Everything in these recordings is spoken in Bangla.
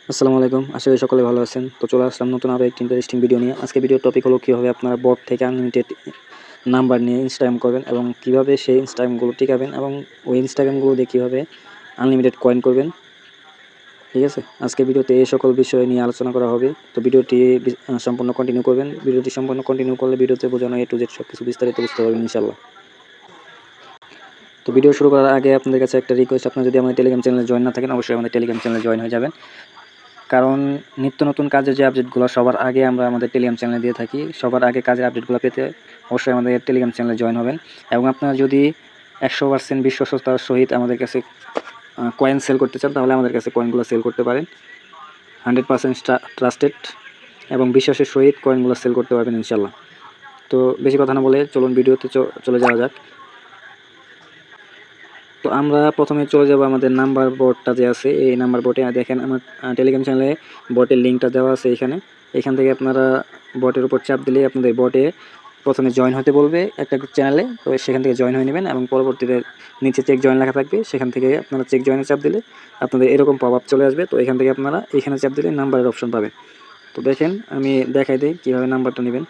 আসসালামু আলাইকুম। আশা করি সকলে ভালো আছেন। তো চলে আসলাম নতুন আরও একটি ইন্টারেস্টিং ভিডিও নিয়ে। আজকে ভিডিওর টপিক হলো কীভাবে আপনারা বট থেকে আনলিমিটেড নাম্বার নিয়ে ইনস্টাগ্রাম করবেন এবং কীভাবে সেই ইনস্টাগ্রামগুলো টিকাবেন এবং ওই ইনস্টাগ্রামগুলো দিয়ে কীভাবে আনলিমিটেড কয়েন করবেন। ঠিক আছে, আজকে ভিডিওতে এই সকল বিষয় নিয়ে আলোচনা করা হবে। তো ভিডিওটি সম্পূর্ণ কন্টিনিউ করবেন। ভিডিওটি সম্পূর্ণ কন্টিনিউ করলে ভিডিওতে বোঝানো A to Z সব কিছু বিস্তারিত বুঝতে পারবেন ইনশাল্লাহ। তো ভিডিও শুরু করার আগে আপনাদের কাছে একটা রিকোয়েস্ট, আপনারা যদি আমাদের টেলিগ্রাম চ্যানেলে জয়েন না থাকেন অবশ্যই আমাদের টেলিগ্রাম চ্যানেলে জয়েন হয়ে যাবেন। কারণ নিত্য নতুন কাজের যে আপডেটগুলো সবার আগে আমরা আমাদের টেলিগ্রাম চ্যানেলে দিয়ে থাকি। সবার আগে কাজের আপডেটগুলো পেতে অবশ্যই আমাদের টেলিগ্রাম চ্যানেলে জয়েন হবেন। এবং আপনারা যদি 100% বিশ্বস্ততার সহিত আমাদের কাছে কয়েন সেল করতে চান তাহলে আমাদের কাছে কয়েনগুলো সেল করতে পারেন। 100% ট্রাস্টেড এবং বিশ্বাসের সহিত কয়েনগুলো সেল করতে পারবেন ইনশাল্লাহ। তো বেশি কথা না বলে চলুন ভিডিওতে চলে যাওয়া যাক। তো আমরা প্রথমে চলে যাব আমাদের নাম্বার বোর্ডটা যে আছে এই নাম্বার বোর্ডে দেখেন আমার টেলিগ্রাম চ্যানেলে বটের লিঙ্কটা দেওয়া আছে এখান থেকে আপনারা বটের উপর চাপ দিলেই আপনাদের বটে প্রথমে জয়েন হতে বলবে একটা চ্যানেলে। তো সেখান থেকে জয়েন হয়ে নেবেন এবং পরবর্তীতে নিচে চেক জয়েন লেখা থাকবে, সেখান থেকে আপনারা চেক জয়েনে চাপ দিলে আপনাদের এরকম পপ আপ চলে আসবে। তো এখান থেকে আপনারা এখানে চাপ দিলে নাম্বারের অপশন পাবেন। তো দেখেন আমি দেখাই দিই কীভাবে নাম্বারটা নেবেন।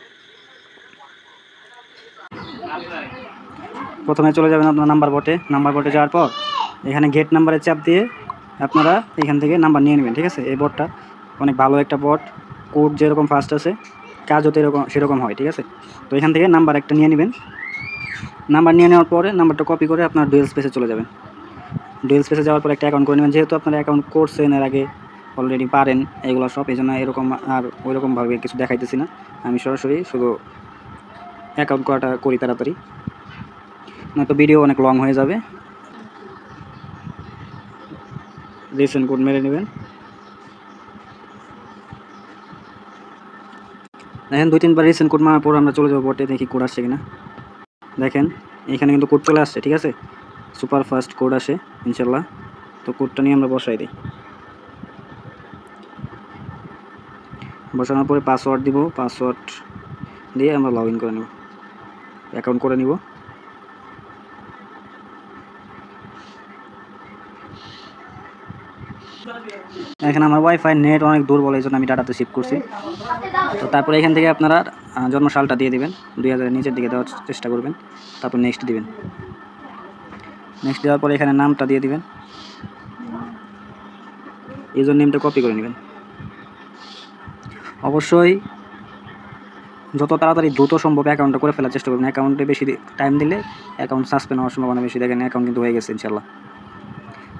প্রথমে চলে যাবেন আপনার নাম্বার বোটে যাওয়ার পর এখানে গেট নাম্বারে চাপ দিয়ে আপনারা এখান থেকে নাম্বার নিয়ে নেবেন। ঠিক আছে, এই বোটটা অনেক ভালো একটা বোট, কোড যেরকম ফাস্ট আছে কাজও তো সেরকম হয়। ঠিক আছে, তো এখান থেকে নাম্বার একটা নিয়ে নেবেন। নাম্বার নিয়ে নেওয়ার পরে নাম্বারটা কপি করে আপনার ডুয়েল স্পেসে চলে যাবেন। ডুয়েল স্পেসে যাওয়ার পর একটা অ্যাকাউন্ট করে নেবেন। যেহেতু আপনারা অ্যাকাউন্ট করছেন এর আগে অলরেডি পারেন এগুলো সব, এই জন্য এরকম আর ওইরকমভাবে কিছু দেখাইতেছি না। আমি সরাসরি শুধু অ্যাকাউন্ট করাটা করি তাড়াতাড়ি, নয়তো ভিডিও অনেক লং হয়ে যাবে। রিসেন্ট কোড মেরে নেবেন। দেখেন 2-3 বার রিসেন্ট কোড মারার পর আমরা চলে যাবো বটে, দেখি কোড আসছে কিনা। দেখেন এখানে কিন্তু কোড চলে আসছে। ঠিক আছে, সুপার ফাস্ট কোড আসে ইনশাল্লাহ। তো কোডটা নিয়ে আমরা বসাই দিই। বসানোর পরে পাসওয়ার্ড দিব, পাসওয়ার্ড দিয়ে আমরা লগ ইন করে নেব, অ্যাকাউন্ট করে নিব। এখানে আমার ওয়াইফাই নেট অনেক দুর্বল, এই জন্য আমি ডাটাতে শিফট করছি। তো তারপরে এখান থেকে আপনারা জন্মসালটা দিয়ে দিবেন, 2000-এর নিচের দিকে দেওয়ার চেষ্টা করবেন। তারপর নেক্সট দিবেন। নেক্সট দেওয়ার পরে এখানে নামটা দিয়ে দিবেন, ইউজার নেমটা কপি করে নেবেন। অবশ্যই যত তাড়াতাড়ি দ্রুত সম্ভব অ্যাকাউন্টটা করে ফেলার চেষ্টা করবেন। অ্যাকাউন্টে বেশি টাইম দিলে অ্যাকাউন্ট সাসপেন্ড হওয়ার সম্ভাবনা বেশি। দেখেন অ্যাকাউন্ট কিন্তু হয়ে গেছে ইনশাল্লাহ।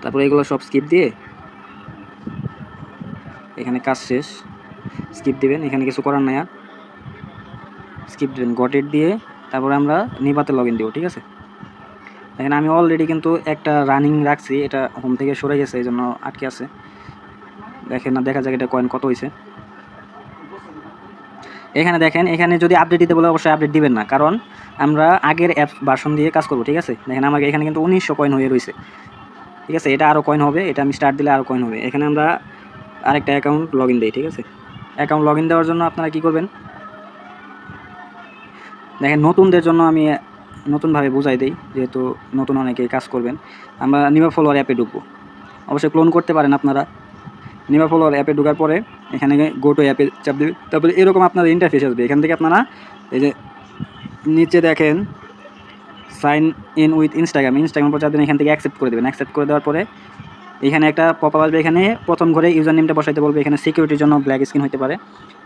তারপরে এগুলো সব স্কিপ দিয়ে এখানে কাজ শেষ, স্কিপ দিবেন। এখানে কিছু করার নাই, আর স্কিপ দিবেন, গট ইট দিয়ে তারপরে আমরা নিবাতে লগ ইন দেবো। ঠিক আছে, দেখেন আমি অলরেডি কিন্তু একটা রানিং রাখছি, এটা হোম থেকে সরে গেছে এই জন্য আটকে আছে। দেখেন না, দেখা যাক এটা কয়েন কত হয়েছে। এখানে দেখেন, এখানে যদি আপডেট দিতে বলে অবশ্যই আপডেট দিবেন না, কারণ আমরা আগের অ্যাপ ভার্সন দিয়ে কাজ করবো। ঠিক আছে, দেখেন আমাকে এখানে কিন্তু 1900 কয়েন হয়ে রয়েছে। ঠিক আছে, এটা আরও কয়েন হবে, এটা আমি স্টার্ট দিলে আরও কয়েন হবে। এখানে আমরা আরেকটা অ্যাকাউন্ট লগ ইন দিই। ঠিক আছে, অ্যাকাউন্ট লগ ইন দেওয়ার জন্য আপনারা কী করবেন, দেখেন নতুনদের জন্য আমি নতুনভাবে বুঝাই দিই, যেহেতু নতুন অনেকেই কাজ করবেন। আমরা নিবা ফলোয়ার অ্যাপে ঢুকবো, অবশ্যই ক্লোন করতে পারেন আপনারা। নিবা ফলোয়ার অ্যাপে ঢোকার পরে এখানে গো টু অ্যাপে চাপ দেবে, তারপরে এরকম আপনার ইন্টারফেস আসবে। এখান থেকে আপনারা এই যে নিচে দেখেন সাইন ইন উইথ ইনস্টাগ্রাম পর চাপ দেবেন, এখান থেকে অ্যাকসেপ্ট করে দেবেন। অ্যাকসেপ্ট করে দেওয়ার পরে এখানে একটা পপ আপ আসবে, এখানে প্রথম ঘরে ইউজার নেমটা বসাইতে বলবে। এখানে সিকিউরিটির জন্য ব্ল্যাক স্ক্রিন হতে পারে।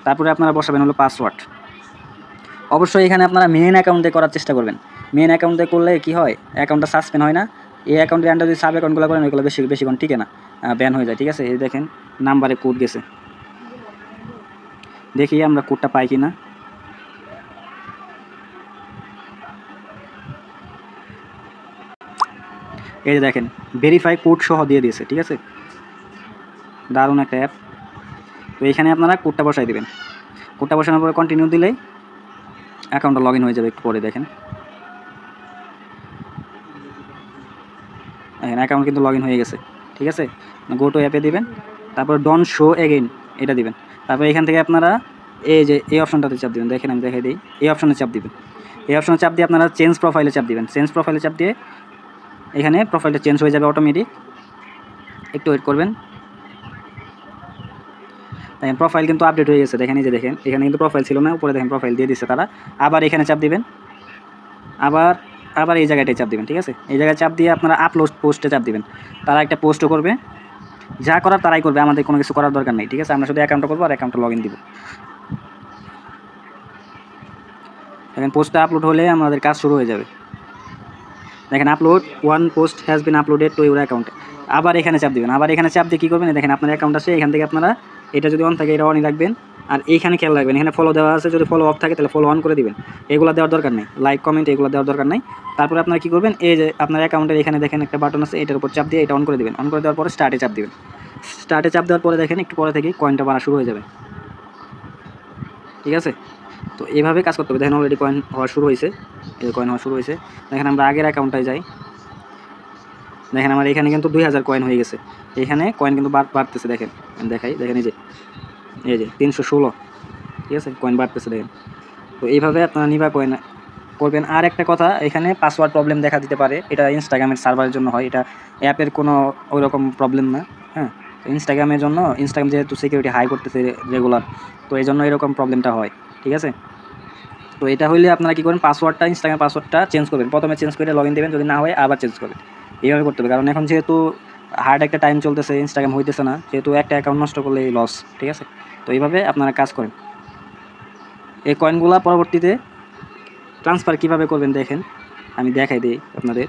তারপরে আপনারা বসাবেন হলো পাসওয়ার্ড। অবশ্যই এখানে আপনারা মেন অ্যাকাউন্টে করার চেষ্টা করবেন। মেন অ্যাকাউন্টে করলে কি হয়, অ্যাকাউন্টটা সাসপেন্ড হয় না। এই অ্যাকাউন্টের আন্ডার যদি সাব অ্যাকাউন্টগুলো করেন ওইগুলো বেশিক্ষণ টিকে না, ব্যান হয়ে যায়। ঠিক আছে, এই দেখেন নাম্বারে কোড গেছে, দেখি আমরা কোডটা পাই কি না। এই যে দেখেন ভেরিফাই কোড সহ দিয়ে দিয়েছে। ঠিক আছে, দারুণ একটা অ্যাপ। তো এখানে আপনারা কোডটা বসাই দেবেন। কোডটা বসানোর পরে কন্টিনিউ দিলেই অ্যাকাউন্টটা লগ ইন হয়ে যাবে। একটু পরে দেখেন অ্যাকাউন্ট কিন্তু লগ ইন হয়ে গেছে। ঠিক আছে, গো টু অ্যাপে দিবেন, তারপর ডন শো এগেইন এটা দিবেন। তারপর এখান থেকে আপনারা এই যে এই অপশনটাতে চাপ দিবেন, দেখেন আমি দেখাই দিই। এই অপশনে চাপ দিবেন, এই অপশনে চাপ দিয়ে আপনারা চেঞ্জ প্রোফাইলে চাপ দিবেন। চেঞ্জ প্রোফাইলে চাপ দিয়ে এখানে প্রোফাইলটা চেঞ্জ হয়ে যাবে অটোমেটিক। একটু ওয়েট করবেন। দেখেন প্রোফাইল কিন্তু আপডেট হয়ে গেছে, দেখেন এই যে দেখেন এখানে কিন্তু প্রোফাইল ছিল না, উপরে দেখেন প্রোফাইল দিয়ে দিচ্ছে তারা। আবার এখানে চাপ দিবেন, আবার এই জায়গাটায় চাপ দিবেন, ঠিক আছে। এই জায়গায় চাপ দিয়ে আপনারা আপলোড পোস্টে চাপ দিবেন, তারা একটা পোস্টও করবে, যা করার তারাই করবে, আমাদের কোনো কিছু করার দরকার নেই, ঠিক আছে। আমরা শুধু অ্যাকাউন্টটা করবো আর অ্যাকাউন্টে লগ ইন দিব। দেখেন পোস্টটা আপলোড হলে আমাদের কাজ শুরু হয়ে যাবে। দেখেন upload one post has been uploaded to your account. আবার এখানে চাপ দিবেন, আবার এখানে চাপ দিয়ে কী করবেন, দেখেন আপনার অ্যাকাউন্ট আছে, এখান থেকে আপনারা এটা যদি অন থাকে এটা অনই রাখবেন, আর এইখানে খেয়াল রাখবেন এখানে ফলো দেওয়া আছে, যদি ফলো অফ থাকে তাহলে ফলো অন করে দিবেন, এগুলো দেওয়ার দরকার নেই, লাইক কমেন্ট এগুলো দেওয়ার দরকার নেই। তারপরে আপনারা কী করবেন, এই যে আপনার অ্যাকাউন্টের এখানে দেখেন একটা বাটন আছে, এটার উপর চাপ দিয়ে এটা অন করে দিবেন। অন করে দেওয়ার পরে স্টার্টে চাপ দিবেন। স্টার্টে চাপ দেওয়ার পরে দেখেন একটু পরে থেকে কয়েনটা বাড়া শুরু হয়ে যাবে, ঠিক আছে। তো এইভাবে কাজ করতে হবে। দেখেন অলরেডি কয়েন হওয়া শুরু হয়েছে, এই কয়েন হওয়া শুরু হয়েছে। দেখেন আমরা আগের অ্যাকাউন্টটায় যাই, দেখেন আমার এখানে কিন্তু 2000 কয়েন হয়ে গেছে, এখানে কয়েন কিন্তু বাড়তেছে, দেখেন দেখাই, দেখেন এই যে 316, ঠিক আছে, কয়েন বাড়তেছে দেখেন। তো এইভাবে আপনারা নিবা কয়েন করবেন। আর একটা কথা, এখানে পাসওয়ার্ড প্রবলেম দেখা দিতে পারে, এটা ইনস্টাগ্রামের সার্ভারের জন্য হয়, এটা অ্যাপের কোনো ওই রকম প্রবলেম না, হ্যাঁ। ইনস্টাগ্রামের জন্য, ইনস্টাগ্রাম যেহেতু সিকিউরিটি হাই করতেছে রেগুলার, তো এই জন্য এরকম প্রবলেমটা হয়, ঠিক আছে। তো এটা হইলে আপনারা কী করেন, পাসওয়ার্ডটা ইনস্টাগ্রাম পাসওয়ার্ডটা চেঞ্জ করবেন, প্রথমে চেঞ্জ করে লগ ইন দেবেন, যদি না হয় আবার চেঞ্জ করবেন, এইভাবে করতে হবে। কারণ এখন যেহেতু হার্ড একটা টাইম চলতেছে, ইনস্টাগ্রাম হইতেছে না, যেহেতু একটা অ্যাকাউন্ট নষ্ট করলে লস, ঠিক আছে। তো এইভাবে আপনারা কাজ করেন। এই কয়েনগুলো পরবর্তীতে ট্রান্সফার কীভাবে করবেন দেখেন, আমি দেখাই দিই আপনাদের।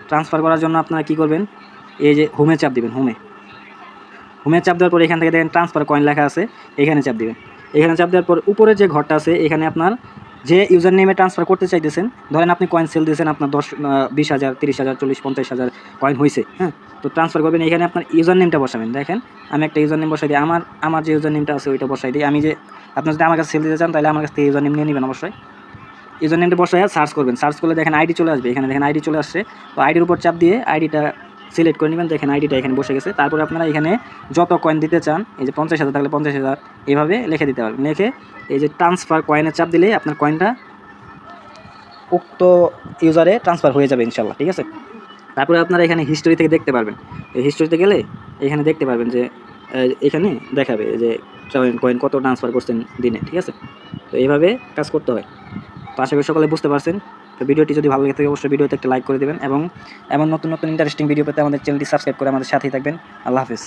ট্রান্সফার করার জন্য আপনারা কী করবেন, এই যে হোমে চাপ দিবেন, হোমে চাপ দেওয়ার পর এখান থেকে দেখেন ট্রান্সফার কয়েন লেখা আছে, এখানে চাপ দিবেন। এখানে চাপ দেওয়ার পর উপরে যে ঘরটা আছে, এখানে আপনার যে ইউজার নেমে ট্রান্সফার করতে চাইতেছেন, ধরেন আপনি কয়েন সেল দিয়েছেন, আপনার 10, 20,000, 30,000, 40,000, 50,000 কয়েন হয়েছে, হ্যাঁ। তো ট্রান্সফার করবেন, এখানে আপনার ইউজার নেমটা বসাবেন। দেখেন আমি একটা ইউজার নেম বসাই দিই, আমার যে ইউজার নেমটা আছে ওইটা বসাই দিই। আমি যে আপনি যদি আমার কাছে সেল দিতে চান তাহলে আমার কাছ থেকে ইউজার নেম নিয়ে নেবেন অবশ্যই। ইউজার নেমটা বসায় সার্চ করবেন, সার্চ করলে দেখেন আইডি চলে আসবে, এখানে দেখেন আইডি চলে আসছে। তো আইডির উপর চাপ দিয়ে আইডিটা সিলেক্ট করে নেবেন, দেখেন আইডিটা এখানে বসে গেছে। তারপরে আপনারা এখানে যত কয়েন দিতে চান, এই যে 50,000 থাকলে 50,000 এইভাবে লিখে দিতে পারবেন। লিখে এই যে ট্রান্সফার কয়েনের চাপ দিলে আপনার কয়েনটা উক্ত ইউজারে ট্রান্সফার হয়ে যাবে ইনশাল্লাহ, ঠিক আছে। তারপরে আপনারা এখানে হিস্টোরি থেকে দেখতে পারবেন, এই হিস্টোরিতে গেলে এখানে দেখতে পারবেন যে এখানে দেখাবে যে কয়েন কত ট্রান্সফার করছেন দিনে, ঠিক আছে। তো এইভাবে কাজ করতে হয়। তো আশা করি সকলে বুঝতে পারছেন। তো ভিডিওটি যদি ভালো লাগে থাকে অবশ্যই ভিডিওতে একটা লাইক করে দেবেন, এবং এমন নতুন নতুন ইন্টারেস্টিং ভিডিও পেতে আমাদের চ্যানেলটি সাবস্ক্রাইব করে আমাদের সাথেই থাকবেন। আল্লাহ হাফিজ।